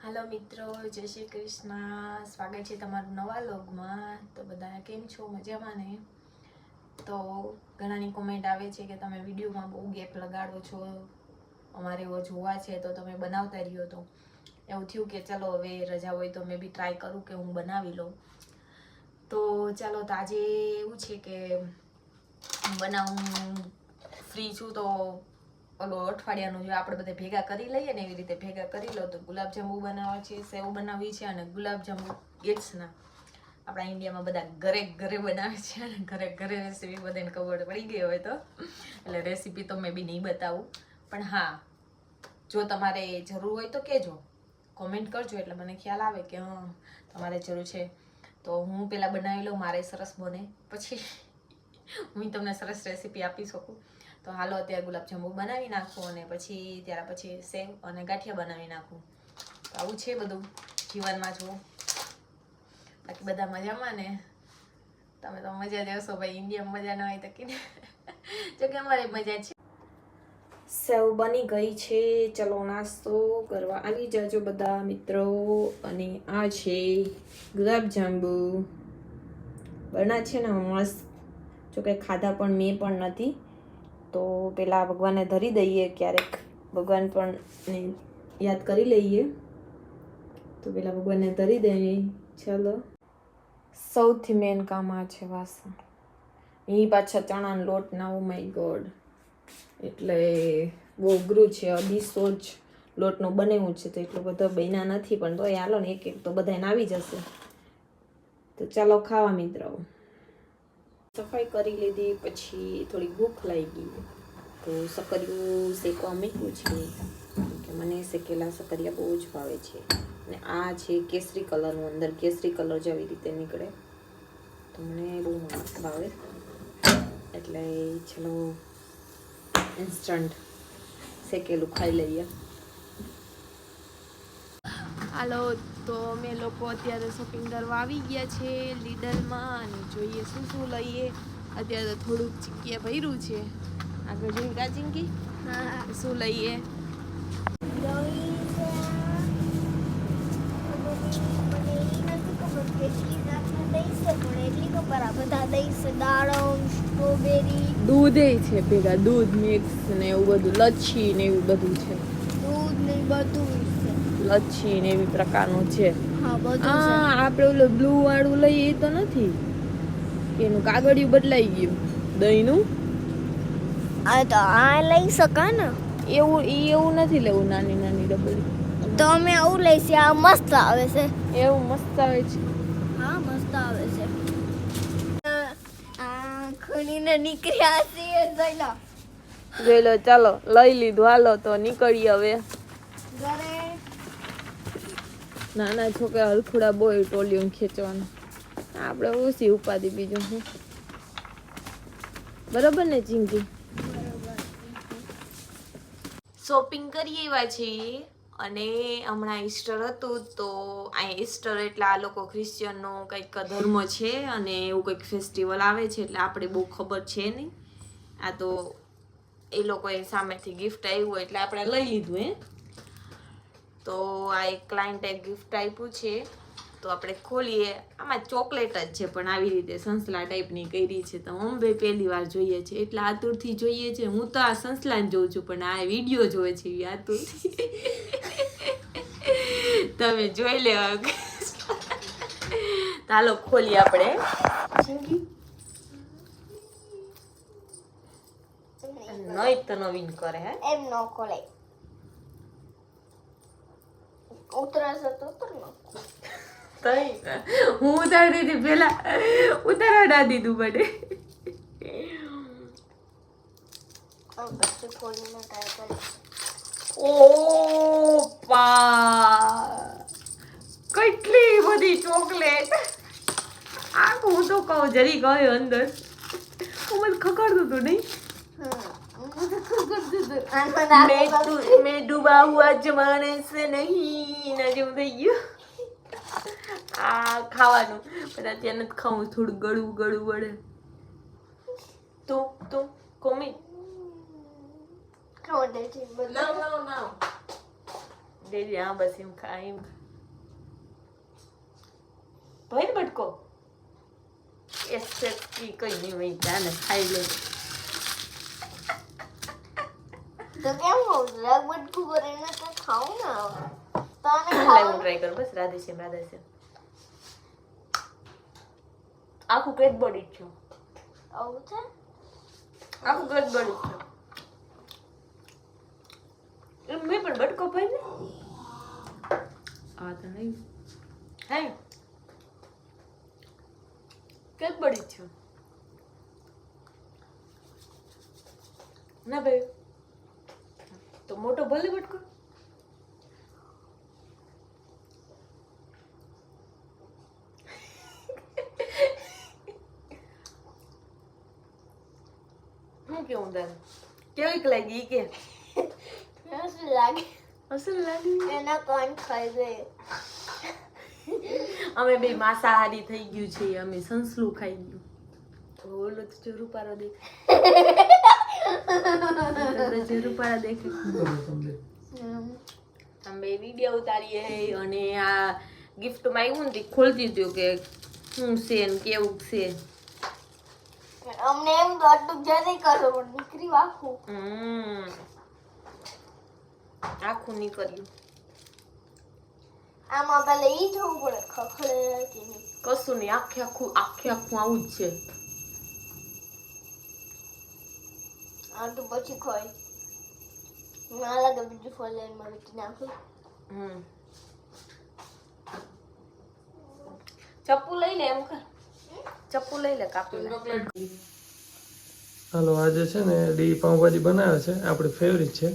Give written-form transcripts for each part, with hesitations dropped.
હાલો મિત્રો, જય શ્રી કૃષ્ણ. સ્વાગત છે તમારું નવા વ્લોગમાં. તો બધા કેમ છો? મજામાં ને? તો ઘણાની કોમેન્ટ આવે છે કે તમે વિડીયોમાં બહુ ગેપ લગાડો છો, અમારે એવો જોવા છે તો તમે બનાવતા રહ્યો. તો એવું થયું કે ચલો હવે રજા હોય તો મેં બી ટ્રાય કરું કે હું બનાવી લઉં. તો ચાલો, તો આજે એવું છે કે હું બનાવું ફ્રી છું તો ઓલો અઠવાડિયાનું જો આપણે બધા ભેગા કરી લઈએ ને એવી રીતે ભેગા કરી લો. તો ગુલાબજાંબુ બનાવવા છે, સેવ બનાવવી છે અને ગુલાબજાંબુ ગેટ્સના આપણા ઇન્ડિયામાં બધા ઘરે ઘરે બનાવે છે અને ઘરે ઘરે રેસીપી બધાને ખબર પડી ગઈ હોય તો એટલે રેસીપી તો મેં બી નહીં બતાવું. પણ હા, જો તમારે જરૂર હોય તો કહેજો, કોમેન્ટ કરજો એટલે મને ખ્યાલ આવે કે હા તમારે જરૂર છે. તો હું પહેલાં બનાવી લઉં, મારે સરસ બને પછી હું તમને સરસ રેસીપી આપી શકું. તો હાલો અત્યારે ગુલાબજાંબુ બનાવી નાખું અને પછી ત્યાર પછી સેવ અને ગાંઠિયા બનાવી નાખું. તો આવું છે બધું જીવનમાં. જો બાકી બધા મજામાં ને? તમે તો મજા દેશો ભાઈ, ઇન્ડિયામાં મજા ના હોય તો કીને જો કે અમારે મજા છે. સેવ બની ગઈ છે, ચલો નાસ્તો કરવા આવી જાજો બધા મિત્રો. અને આ છે ગુલાબજાંબુ બના છે ને મસ્ત. જો કે ખાધા પણ મેં પણ નથી, તો પેલા ભગવાનને ધરી દઈએ, ક્યારેક ભગવાન પણ યાદ કરી લઈએ. તો પેલા ભગવાનને ધરી દઈએ. ચલો, સૌથી મેન કામ આ છે વાસણ. એ પાછા ચણાનો લોટ ના, ઓ માય ગોડ, એટલે બહુ અઘરું છે. 250 જ લોટનું બનાવ્યું છે તો એટલો બધો બન્યા નથી, પણ તોય હાલો ને એક એક તો બધાને આવી જશે. તો ચાલો ખાવા મિત્રો. સફાઈ કરી લીધી પછી થોડી ભૂખ લાગી તો સકરિયું શેકવા મૂક્યું છે કે મને શેકેલા સકરિયા બહુ જ ભાવે છે. અને આ છે કેસરી કલરનું, અંદર કેસરી કલર જેવી રીતે નીકળે તો મને બહુ મસ્ત ભાવે. એટલે ચલો ઇન્સ્ટન્ટ શેકેલું ખાઈ લઈએ. હાલો, તો અમે લોકો અત્યારે શોપિંગ કરવા આવી ગયા છે લીડલમાં અને જોઈએ શું શું લઈએ. અત્યારે તો થોડુંક ચીકીએ ભર્યું છે. આગળ જોઈ કાચિંકી શું લઈએ. દૂધ છે ભેગા, દૂધ મિક્સ ને એવું બધું, લચ્છી ને એવું બધું છે. દૂધ ને બધું છે, લચ્છી ને એવી પ્રકારનું છે. આપણે ઓલું બ્લુ વાળું લઈએ એ તો નથી, એનું કાગળિયું બદલાઈ ગયું દહીંનું. આ તો આ લઈ શકા ને, એવું નથી લેવું. નાની નાની ડબલી તો અમે આવું લઈશું. આ મસ્ત આવે છે. એવું મસ્ત આવે છે? હા મસ્ત આવે છે. આ ખુલીને નીકળ્યા છે, જોઈ લો. ચાલો લઈ લીધું, હાલો તો નીકળીએ હવે ઘરે. નાના છોકરા હલખુડા બોય ટોલિયું ખેંચવાનું, આપણે ઓછી ઉપાધિ. બીજું શું? બરોબર ને ચિંકી? શોપિંગ કરી આવ્યા છીએ અને હમણાં ઈસ્ટર હતું તો આ ઈસ્ટર એટલે આ લોકો ક્રિશ્ચિયનનો કંઈક ધર્મ છે અને એવું કંઈક ફેસ્ટિવલ આવે છે, એટલે આપણે બહુ ખબર છે નહીં. આ તો એ લોકોએ સામેથી ગિફ્ટ આવ્યું એટલે આપણે લઈ લીધું. તો આ એક ક્લાયન્ટે ગિફ્ટ આપ્યું છે તો આપણે ખોલીએ. આમાં ચોકલેટ જ છે પણ આવી રીતે સંસલા ટાઈપની કરી છે. તો હું ભાઈ પહેલી વાર જોઈએ છે એટલે આતુરથી જોઈએ છે. હું તો આ સંસલાને જોઉં છું પણ આ વિડીયો જોવે છે એ આતુરથી. તમે જોઈ લે. ચાલો ખોલીએ આપણે. નહીં તો નવીન કરે હે, એમ ન ખોલે. ઉતરાશે તો હું ઉતારી દીધી, પેલા ઉતારવા ના દીધું મને. કેટલી બધી ચોકલેટ. આખું હું તો કહું જરી ગયો અંદર. હું મને ખકડતું હતું નહીં. મેં ડૂબા હુઆ જમાને સે નહીં ના જેવું થઈ ગયું. આ ખાવાનું પણ અત્યારે નથી ખાવું, થોડું ગળું ગળું વળે. તું કોમી No. ડેલી આ બસ એમ ખાય એમ ભાઈ બટકો એસેસી કઈ નહીં હોય જાને ખાઈ લે તો કેમ હોઉં બટકું કરીને તો ખાઉં ને તને લાઈવ ટ્રાય કર બસ રાધેશ્યામ આખું ગ્રેટ બોડી છે આવું છે આખું ગ્રેટ બોડી છે એમ મેં પણ બટકો ભાઈ ને આ તો નહીં હે ગ્રેટ બોડી છે ના ભાઈ તો મોટો ભલે બટકો હું કેવું તારે કેવીક લાગી કે શું લાગે અસલ લાગી એના કોણ ખાઈ ગઈ અમે બે માંસાહારી થઈ ગયું છે અમે સંસલું ખાઈ ગયું ઓલો તો ચરૂપારો દેખાય ચરૂપારા દેખાય અમે વિડીયો ઉતારીએ અને આ ગિફ્ટમાં આવ્યું ને ખોલતી હતું કે શું છે ને કેવું છે અમને એમ તો આટલું જલ્દી કરો પણ નીકળી આખું આખું નીકળ્યું આમાં પહેલા ઈ થવું પડે ખખડે કે નહીં કશું નહીં આખે આખું આવું જ છે આ તો પછી ખોઈ ના લાગે બીજું ફળ લઈને વીટી નાખું ચપ્પુ લઈ લે એમ કર ચપ્પુ લઈ લે કાપી લે હાલો આજે છે ને ડી પાઉંભાજી બનાવે છે આપણી ફેવરિટ છે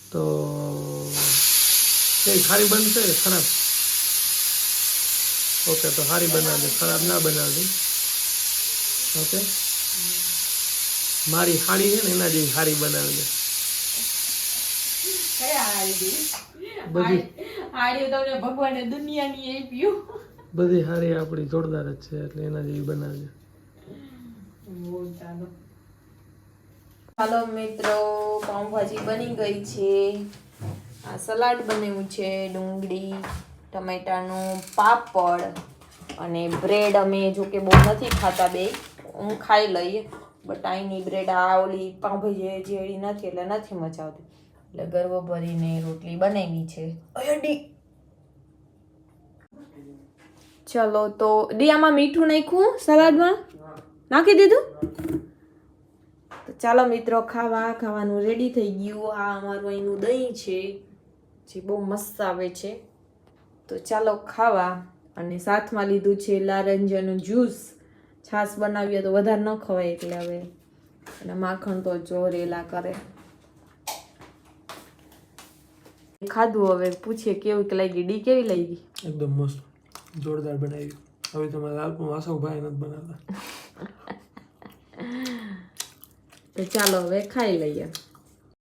તો કઈ સારી બનશે ખરાબ ઓકે તો સારી બનાવજે ખરાબ ના બનાવજે ઓકે મારી હાડી છે ને એના જેવી સારી બનાવજે બધી હાડી તમને ભગવાને દુનિયાની આપ્યું બધી હારી આપણી જોરદાર જ છે એટલે એના જેવી બનાવજે ચાલો મિત્રો પાઉંભાજી બની ગઈ છે આ સલાડ બનાવ્યું છે ડુંગળી ટમેટાનું પાપડ અને બ્રેડ અમે જો કે બહુ નથી ખાતા બે હું ખાઈ લઈએ બટ અહીંની બ્રેડ આ ઓલી પાઉંભાજી જેવી નથી એટલે નથી મજા આવતી એટલે ગરવો ભરીને રોટલી બનાવી છે અયડી ચલો તો ડિયામાં મીઠું નાખ્યું સલાડમાં નાખી દીધું તો ચાલો મિત્રો ખાવાનું રેડી થઈ ગયું આ અમારું અહીંનું દહીં છે જે બહુ મસ્ત આવે છે તો ચાલો ખાવા અને સાથમાં લીધું છે લારંજાનું જ્યુસ છાશ બનાવીએ તો વધારે ન ખવાય એટલે હવે અને માખણ તો જોરેલા કરે ખાધું હવે પૂછીએ કેવી લાગી ડી કેવી લાગી એકદમ મસ્ત જોરદાર બનાવી હવે તમારા વાસવભાઈ નથી બનાવતા તો ચાલો હવે ખાઈ લઈએ